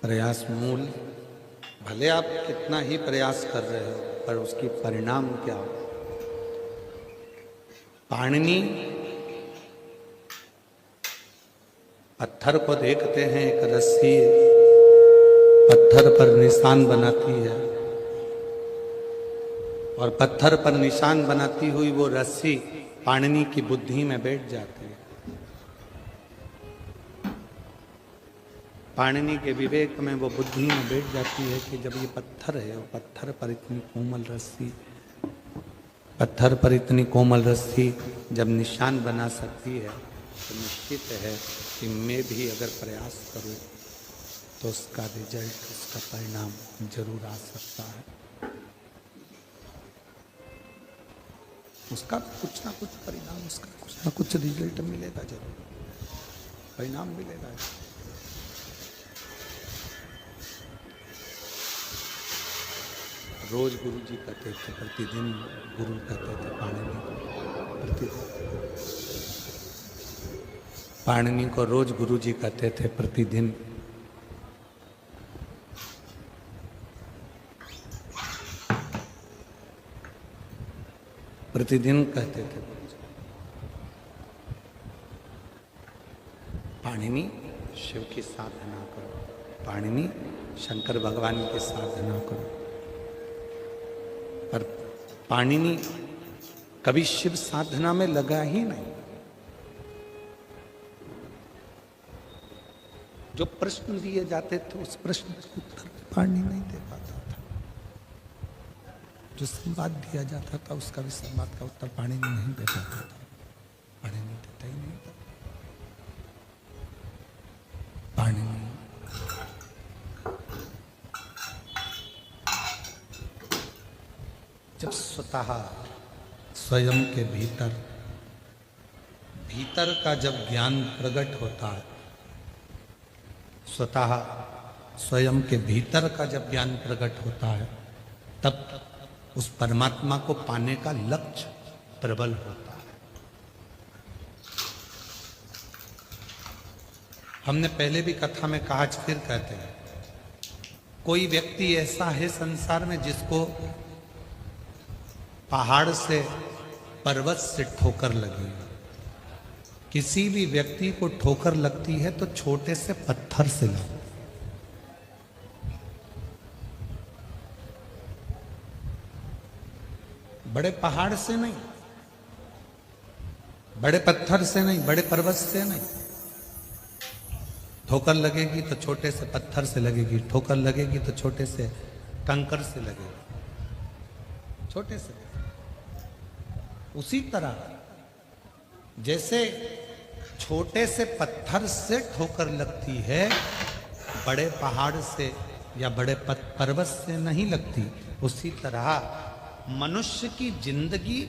प्रयास मूल, भले आप कितना ही प्रयास कर रहे हो पर उसकी परिणाम क्या हो। पाणिनि पत्थर को देखते हैं, एक रस्सी पत्थर पर निशान बनाती है और पत्थर पर निशान बनाती हुई वो रस्सी पाणिनि की बुद्धि में बैठ जाती है। पाणिनि के विवेक में वो बुद्धि में बैठ जाती है कि जब ये पत्थर है, वो पत्थर पर इतनी कोमल रस्सी, पत्थर पर इतनी कोमल रस्सी जब निशान बना सकती है तो निश्चित है कि मैं भी अगर प्रयास करूं तो उसका रिजल्ट, उसका परिणाम जरूर आ सकता है। उसका कुछ ना कुछ परिणाम, उसका कुछ ना कुछ रिजल्ट मिलेगा, जरूर परिणाम मिलेगा। रोज गुरु जी कहते थे, प्रतिदिन गुरु कहते थे पाणिनि को, पाणिनि को रोज गुरु जी कहते थे प्रतिदिन। प्रतिदिन कहते थे पाणिनि शिव की साधना करो, पाणिनि शंकर भगवान की साधना करो। पर पाणिनि कभी शिव साधना में लगा ही नहीं। जो प्रश्न दिए जाते थे उस प्रश्न का उत्तर पाणिनि नहीं दे पाता था। जो संवाद दिया जाता था उसका भी संवाद का उत्तर पाणिनि नहीं दे पाता था। पाणिनि देता ही नहीं था। पाणिनि जब स्वतः स्वयं के भीतर का जब ज्ञान प्रकट होता है, स्वतः स्वयं के भीतर का जब ज्ञान प्रकट होता है, तब उस परमात्मा को पाने का लक्ष्य प्रबल होता है। हमने पहले भी कथा में कहा, आज फिर कहते हैं, कोई व्यक्ति ऐसा है संसार में जिसको पहाड़ से, पर्वत से ठोकर लगी। किसी भी व्यक्ति को ठोकर लगती है तो छोटे से पत्थर से लगती, बड़े पहाड़ से नहीं, बड़े पत्थर से नहीं, बड़े पर्वत से नहीं। ठोकर लगेगी तो छोटे से पत्थर से लगेगी, ठोकर लगेगी तो छोटे से कंकर से लगेगी, छोटे से। उसी तरह जैसे छोटे से पत्थर से ठोकर लगती है, बड़े पहाड़ से या बड़े पर्वत से नहीं लगती। उसी तरह मनुष्य की जिंदगी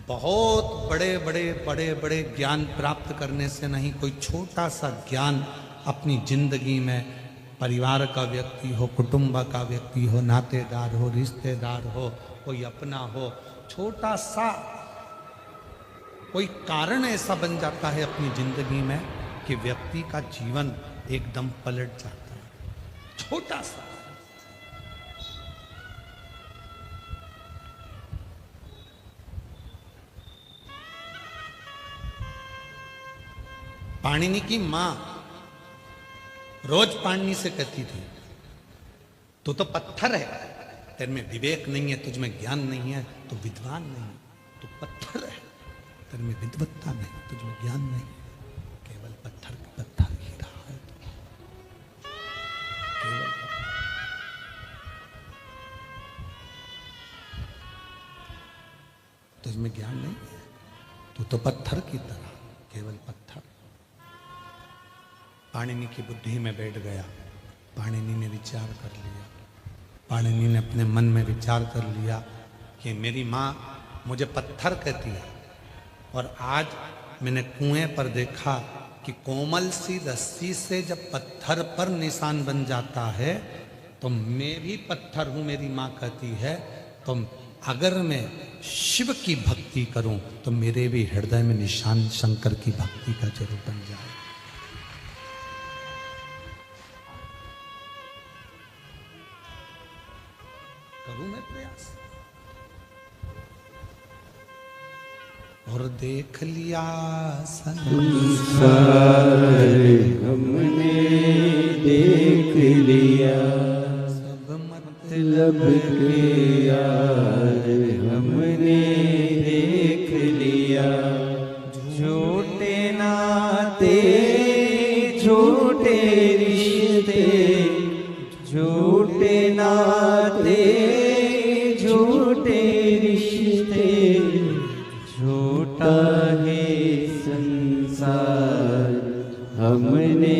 बहुत बड़े ज्ञान प्राप्त करने से नहीं, कोई छोटा सा ज्ञान अपनी जिंदगी में, परिवार का व्यक्ति हो, कुटुंब का व्यक्ति हो, नातेदार हो, रिश्तेदार हो, कोई अपना हो, छोटा सा कोई कारण ऐसा बन जाता है अपनी जिंदगी में कि व्यक्ति का जीवन एकदम पलट जाता है। छोटा सा पाणिनि की मां रोज पाणिनि से कहती थी, तू तो पत्थर है, तेरे में विवेक नहीं है, तुझ में ज्ञान नहीं है, तू विद्वान नहीं, तू पत्थर है, तेरे में विद्वत्ता नहीं, तुझ में ज्ञान नहीं, केवल पत्थर का पत्थर ही रहा है, केवल तुझ में ज्ञान नहीं है, तू तो पत्थर की तरह, केवल पत्थर। पाणिनि की बुद्धि में बैठ गया। पाणिनि ने विचार कर लिया, पाणिनि ने अपने मन में विचार कर लिया कि मेरी माँ मुझे पत्थर कहती है, और आज मैंने कुएं पर देखा कि कोमल सी रस्सी से जब पत्थर पर निशान बन जाता है तो मैं भी पत्थर हूँ, मेरी माँ कहती है। तो अगर मैं शिव की भक्ति करूं तो मेरे भी हृदय में निशान शंकर की भक्ति का जरूर बन जाए। प्रयास। और देख लिया संसार हमने देख लिया, सब मतलब के यार हमने देख लिया। झूठे नाते झूठे रिश्ते, झूठे नाते झूठे रिश्ते, झूठा है संसार हमने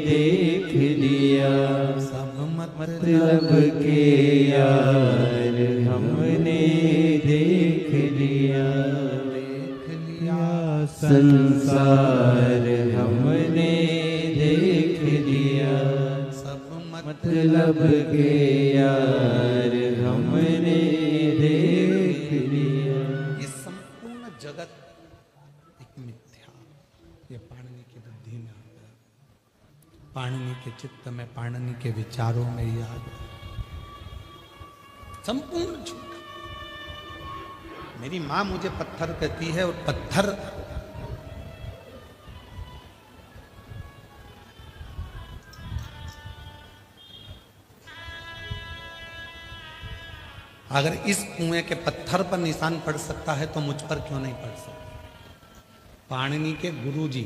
देख लिया। सब मतलब के यार हमने देख लिया। देख लिया संसार हमने देख लिया, सब मतलब के यार हमने देख लिया। ये संपूर्ण जगत एक मिथ्या, ये पाणिनि की बुद्धि में आ गया, पाणिनि के चित्त में, पाणिनि के विचारों में ये आ गया। संपूर्ण झूठ। मेरी मां मुझे पत्थर कहती है, और पत्थर अगर इस कुएं के पत्थर पर निशान पड़ सकता है तो मुझ पर क्यों नहीं पड़ सकता। पाणिनि के गुरुजी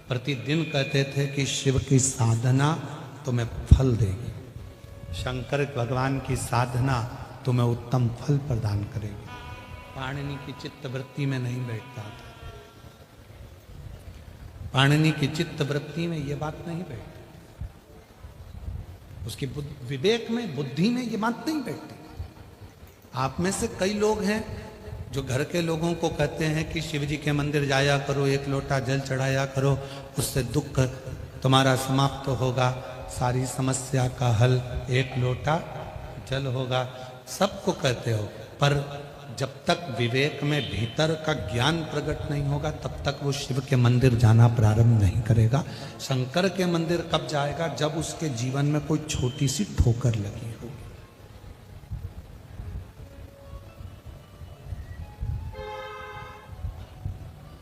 प्रतिदिन कहते थे कि शिव की साधना तुम्हें फल देगी, शंकर भगवान की साधना तुम्हें उत्तम फल प्रदान करेगी। पाणिनि की चित्त वृत्ति में नहीं बैठता था, पाणिनि की चित्त वृत्ति में ये बात नहीं बैठती, उसकी विवेक में, बुद्धि में ये बात नहीं बैठती। आप में से कई लोग हैं जो घर के लोगों को कहते हैं कि शिव जी के मंदिर जाया करो, एक लोटा जल चढ़ाया करो, उससे दुख तुम्हारा समाप्त होगा, सारी समस्या का हल एक लोटा जल होगा। सबको कहते हो, पर जब तक विवेक में भीतर का ज्ञान प्रकट नहीं होगा तब तक वो शिव के मंदिर जाना प्रारंभ नहीं करेगा। शंकर के मंदिर कब जाएगा? जब उसके जीवन में कोई छोटी सी ठोकर लगी होगी।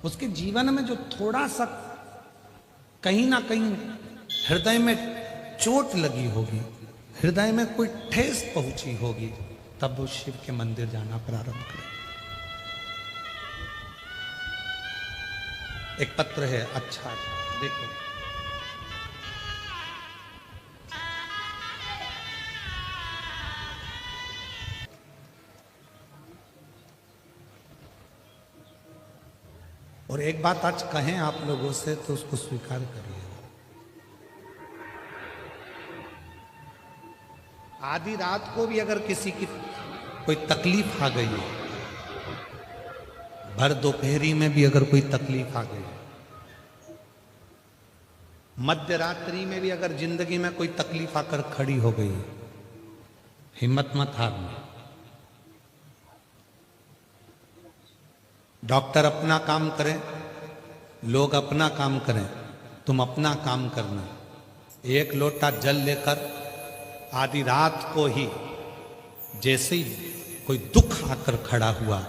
उसके जीवन में जो थोड़ा सा कहीं ना कहीं हृदय में चोट लगी होगी, हृदय में कोई ठेस पहुंची होगी, तब वो शिव के मंदिर जाना प्रारंभ करेगा। एक पत्र है, अच्छा देखो, और एक बात आज कहें आप लोगों से तो उसको स्वीकार करिए। आधी रात को भी अगर किसी की कोई तकलीफ आ गई है, भर दोपहरी में भी अगर कोई तकलीफ आ गई, मध्य रात्रि में भी अगर जिंदगी में कोई तकलीफ आकर खड़ी हो गई, हिम्मत मत हारना। डॉक्टर अपना काम करें, लोग अपना काम करें, तुम अपना काम करना। एक लोटा जल लेकर आधी रात को ही जैसे ही कोई दुख आकर खड़ा हुआ,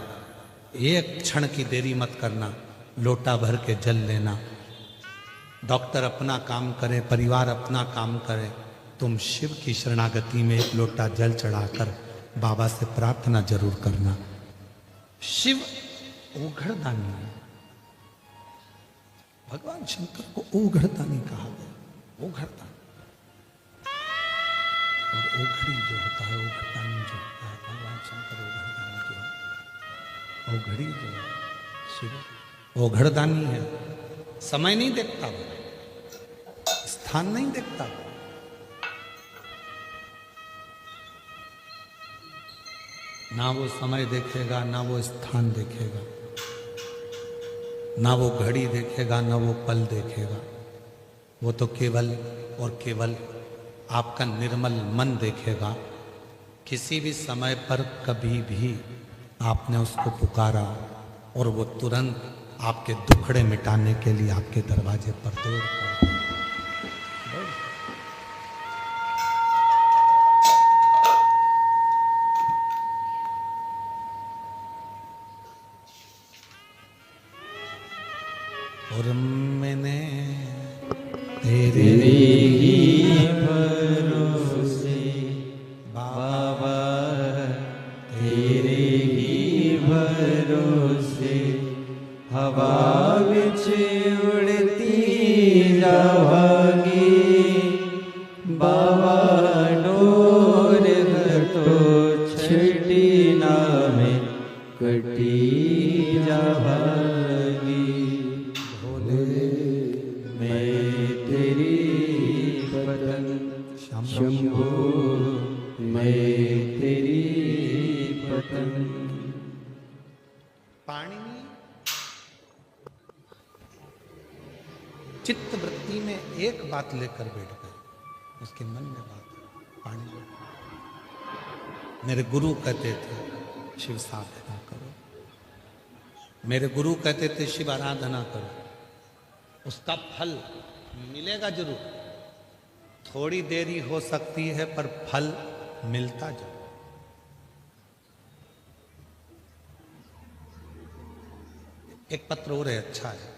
एक क्षण की देरी मत करना, लोटा भर के जल लेना। डॉक्टर अपना काम करे, परिवार अपना काम करे, तुम शिव की शरणागति में एक लोटा जल चढ़ाकर बाबा से प्रार्थना जरूर करना। शिव ओघड़दानी है, भगवान शंकर को ओघड़दानी कहा गया, ओघड़दानी। और ओघड़ी जो होता है, ओघड़दानी जो होता है, भगवान शंकर ओघड़दानी जो है, ओघड़ी जो है शिव ओघड़दानी है। समय नहीं देखता वो, स्थान नहीं देखता वो, ना वो समय देखेगा, ना वो स्थान देखेगा, ना वो घड़ी देखेगा, ना वो पल देखेगा। वो तो केवल और केवल आपका निर्मल मन देखेगा। किसी भी समय पर कभी भी आपने उसको पुकारा और वो तुरंत आपके दुखड़े मिटाने के लिए आपके दरवाजे पर दौड़ पड़ा। तेरे ही भरोसे बाबा, तेरे ही भरोसे हवा विच उड़ती जावांगी बाबा, डोर हटो छड़ी ना में कटी जावांगी। भोले मैं तेरी पतंग शंभो, मैं तेरी पतंग। पाणिनि चित्त वृत्ति में एक बात लेकर बैठ गए, उसके मन में बात पाणिनि। मेरे गुरु कहते थे शिव साधना करो, मेरे गुरु कहते थे शिव आराधना करो, उसका फल मिलेगा जरूर, थोड़ी देरी हो सकती है पर फल मिलता जरूर। एक पत्र और है, अच्छा है।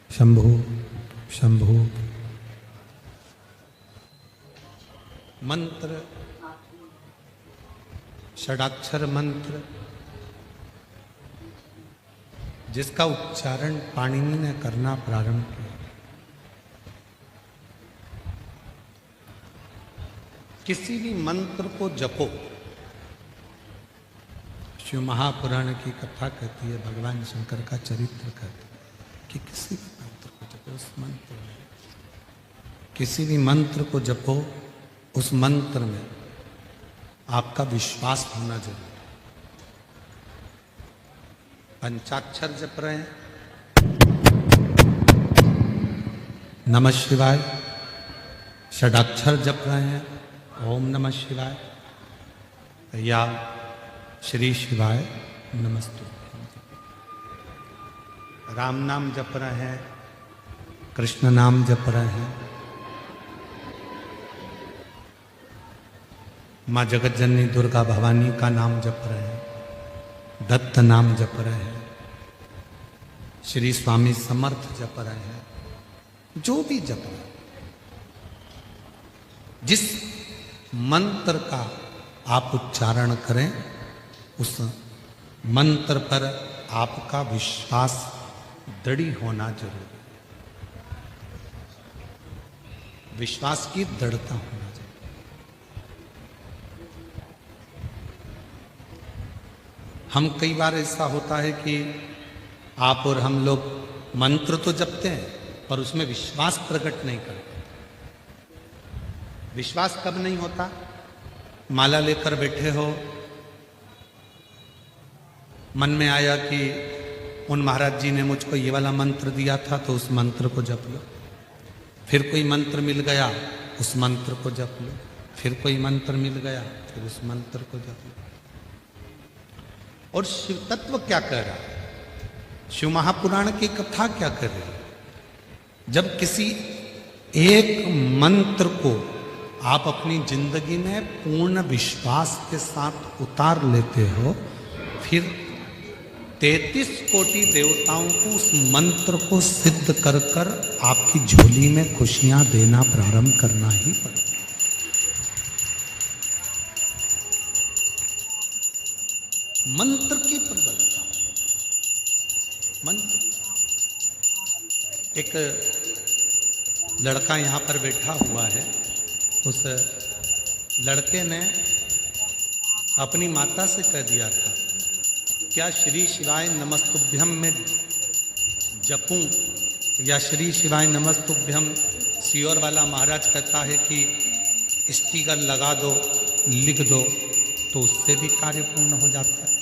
शंभु शंभु मंत्र, षडाक्षर मंत्र जिसका उच्चारण पाणिनि ने करना प्रारंभ किया, किसी भी मंत्र को जपो। शिव महापुराण की कथा कहती है, भगवान शंकर का चरित्र कहती है कि किसी भी मंत्र को जपो, उस मंत्र में किसी भी मंत्र को जपो, उस मंत्र में आपका विश्वास होना जरूरी। पंचाक्षर जप रहे हैं, नमः शिवाय, षडाक्षर जप रहे हैं, ओम नमः शिवाय, या श्री शिवाय नमस्तुभ्यं, राम नाम जप रहे हैं, कृष्ण नाम जप रहे हैं, माँ जगत जननी दुर्गा भवानी का नाम जप रहे हैं, दत्त नाम जप रहे हैं, श्री स्वामी समर्थ जप रहे हैं, जो भी जप रहे हैं, जिस मंत्र का आप उच्चारण करें, उस मंत्र पर आपका विश्वास दृढ़ होना जरूरी है, विश्वास की दृढ़ता होना चाहिए। हम कई बार ऐसा होता है कि आप और हम लोग मंत्र तो जपते हैं पर उसमें विश्वास प्रकट नहीं करते। विश्वास कब नहीं होता? माला लेकर बैठे हो, मन में आया कि उन महाराज जी ने मुझको ये वाला मंत्र दिया था तो उस मंत्र को जप लो, फिर कोई मंत्र मिल गया उस मंत्र को जप लो, फिर कोई मंत्र मिल गया फिर उस मंत्र को जप लो। और शिव तत्व क्या कह रहा है, शिव महापुराण की कथा क्या कर रही है? जब किसी एक मंत्र को आप अपनी जिंदगी में पूर्ण विश्वास के साथ उतार लेते हो, फिर 33 कोटि देवताओं को उस मंत्र को सिद्ध कर कर आपकी झोली में खुशियां देना प्रारंभ करना ही पड़ेगा। मंत्र की प्रबलता, मंत्र। एक लड़का यहाँ पर बैठा हुआ है, उस लड़के ने अपनी माता से कह दिया था, क्या श्री शिवाय नमस्तुभ्यम में जपूं या श्री शिवाय नमस्तुभ्यम सियोर वाला महाराज कहता है कि स्टिकर लगा दो, लिख दो, तो उससे भी कार्य पूर्ण हो जाता है।